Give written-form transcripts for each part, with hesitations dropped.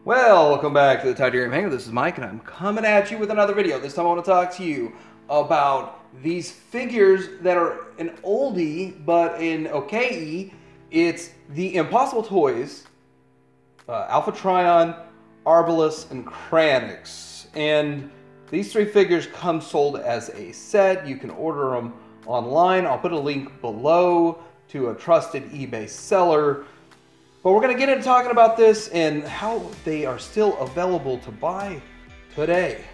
Well, welcome back to the Titanium Hangar. This is Mike, and I'm coming at you with another video. This time I want to talk to you about these figures that are an oldie, but in okay. It's the Impossible Toys, Alpha Trion, Arbilus, and Kranax. And these three figures come sold as a set. You can order them online. I'll put a link below to a trusted eBay seller. But we're going to get into talking about this and how they are still available to buy today.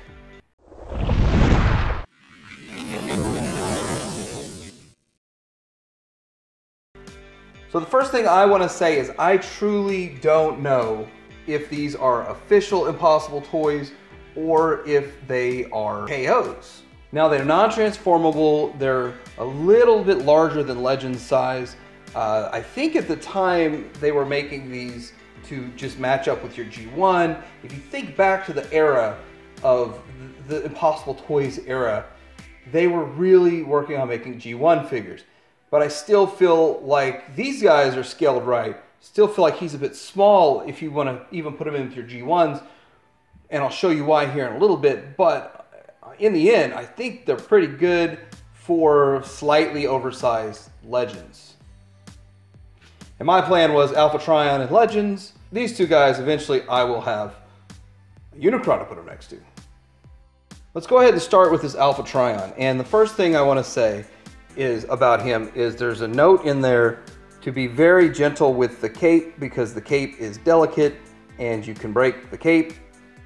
So the first thing I want to say is I truly don't know if these are official Impossible Toys or if they are KOs. Now they're non-transformable, they're a little bit larger than Legends size. I think at the time they were making these to just match up with your G1. If you think back to the era of the Impossible Toys era, they were really working on making G1 figures. But I still feel like these guys are scaled right. Still feel like he's a bit small if you want to even put him into your G1s. And I'll show you why here in a little bit. But in the end, I think they're pretty good for slightly oversized Legends. And my plan was Alpha Trion and Legends. These two guys, eventually I will have a Unicron to put them next to. Let's go ahead and start with this Alpha Trion. And the first thing I want to say is about him is there's a note in there to be very gentle with the cape because the cape is delicate and you can break the cape,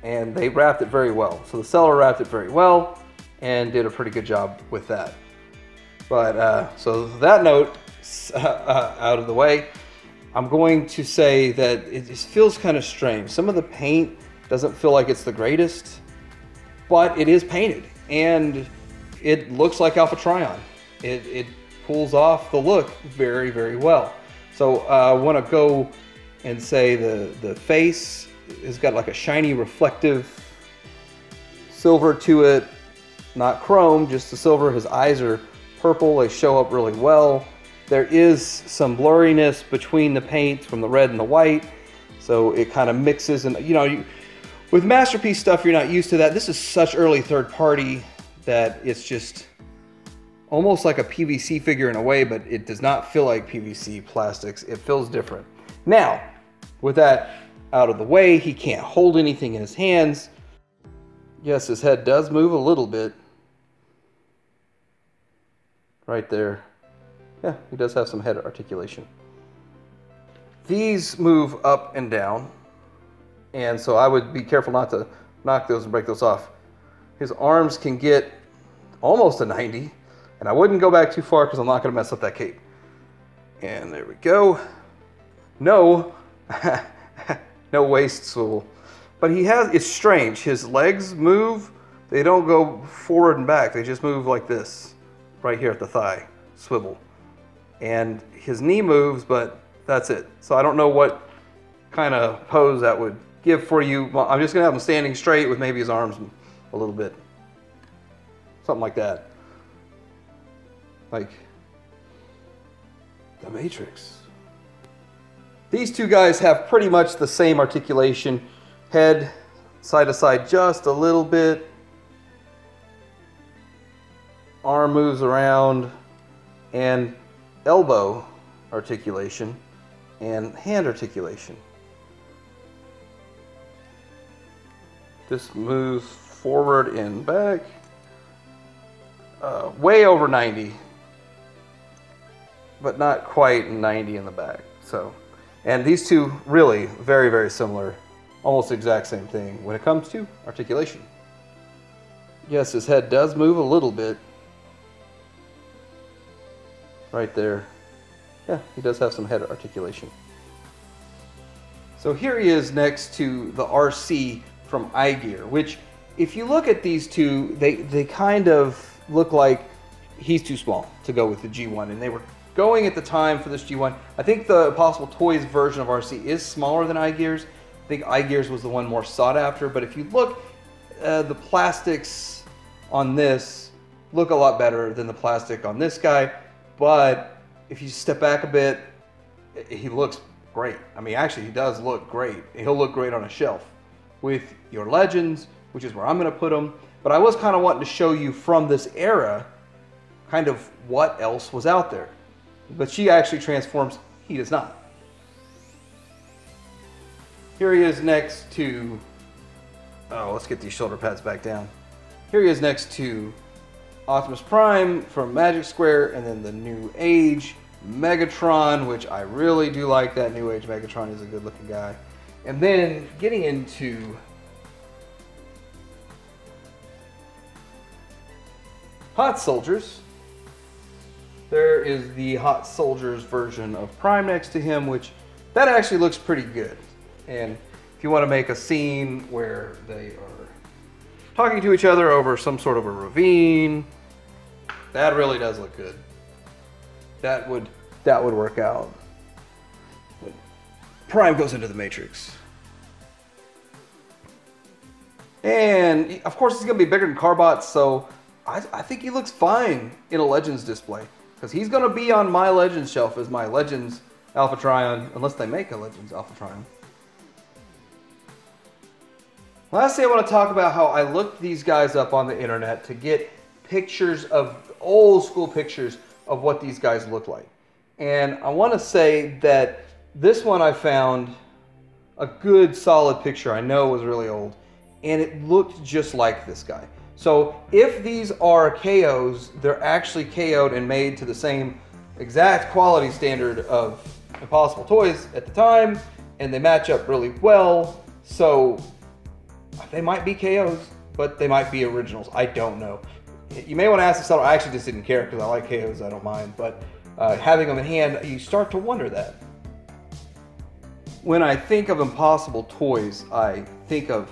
and they wrapped it very well. So the seller wrapped it very well and did a pretty good job with that. But so that note out of the way, I'm going to say that it just feels kind of strange. Some of the paint doesn't feel like it's the greatest, but it is painted and it looks like Alpha Trion. It pulls off the look very, very well. So I want to go and say the face has got like a shiny reflective silver to it, not chrome, just the silver. His eyes are purple, they show up really well. There is some blurriness between the paint from the red and the white, so it kind of mixes. And you know, with Masterpiece stuff, you're not used to that. This is such early third party that it's just almost like a PVC figure in a way, but it does not feel like PVC plastics. It feels different. Now, with that out of the way, he can't hold anything in his hands. Yes, his head does move a little bit. Right there. Yeah, he does have some head articulation. These move up and down, and so I would be careful not to knock those and break those off. His arms can get almost a 90, and I wouldn't go back too far because I'm not going to mess up that cape. And there we go. No, no waist swivel. But he has, it's strange. His legs move, they don't go forward and back. They just move like this, right here at the thigh, swivel. And his knee moves, but that's it. So I don't know what kind of pose that would give for you. Well, I'm just gonna have him standing straight with maybe his arms a little bit. Something like that. Like the Matrix. These two guys have pretty much the same articulation. Head side to side just a little bit. Arm moves around, and elbow articulation and hand articulation. This moves forward and back, way over 90, but not quite 90 in the back. So, and these two really very, very similar, almost the exact same thing when it comes to articulation. Yes, his head does move a little bit. Right there. Yeah, he does have some head articulation. So here he is next to the RC from iGear, which if you look at these two, they kind of look like he's too small to go with the G1. And they were going at the time for this G1. I think the Impossible Toys version of RC is smaller than iGear's. I think iGear's was the one more sought after. But if you look, the plastics on this look a lot better than the plastic on this guy. But if you step back a bit, he looks great. I mean, actually, he does look great. He'll look great on a shelf with your Legends, which is where I'm going to put them. But I was kind of wanting to show you from this era kind of what else was out there. But she actually transforms. He does not. Here he is next to... Oh, let's get these shoulder pads back down. Here he is next to Optimus Prime from Magic Square, and then the New Age Megatron, which I really do like. That New Age Megatron is a good looking guy. And then getting into Hot Soldiers, there is the Hot Soldiers version of Prime next to him, which that actually looks pretty good. And if you want to make a scene where they are talking to each other over some sort of a ravine, that really does look good. That would work out. When Prime goes into the Matrix. And of course he's going to be bigger than Carbot, so I think he looks fine in a Legends display. Because he's going to be on my Legends shelf as my Legends Alpha Trion, unless they make a Legends Alpha Trion. Lastly, I want to talk about how I looked these guys up on the internet to get pictures of old school pictures of what these guys look like. And I want to say that this one I found a good solid picture. I know it was really old, and it looked just like this guy. So if these are KOs, they're actually KO'd and made to the same exact quality standard of Impossible Toys at the time, and they match up really well. So they might be KOs, but they might be originals. I don't know. You may want to ask the seller. I actually just didn't care because I like KOs. I don't mind. But having them in hand, you start to wonder that. When I think of Impossible Toys, I think of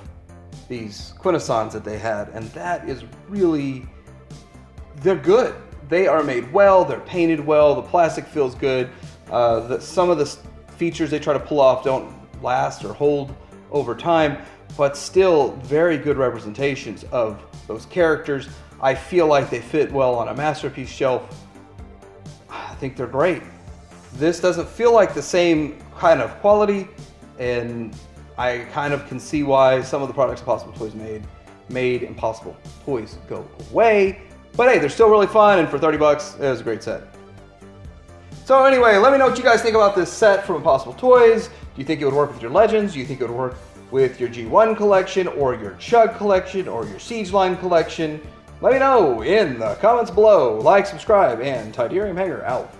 these Quintessons that they had, and that is really, they're good. They are made well. They're painted well. The plastic feels good. Some of the features they try to pull off don't last or hold over time, but still very good representations of those characters. I feel like they fit well on a Masterpiece shelf. I think they're great. This doesn't feel like the same kind of quality, and I kind of can see why some of the products Impossible Toys made Impossible Toys go away. But hey, they're still really fun, and for 30 bucks, it was a great set. So anyway, let me know what you guys think about this set from Impossible Toys. Do you think it would work with your Legends? Do you think it would work with your G1 collection, or your Chug collection, or your Siege Line collection? Let me know in the comments below. Like, subscribe, and Tidarium Hanger out.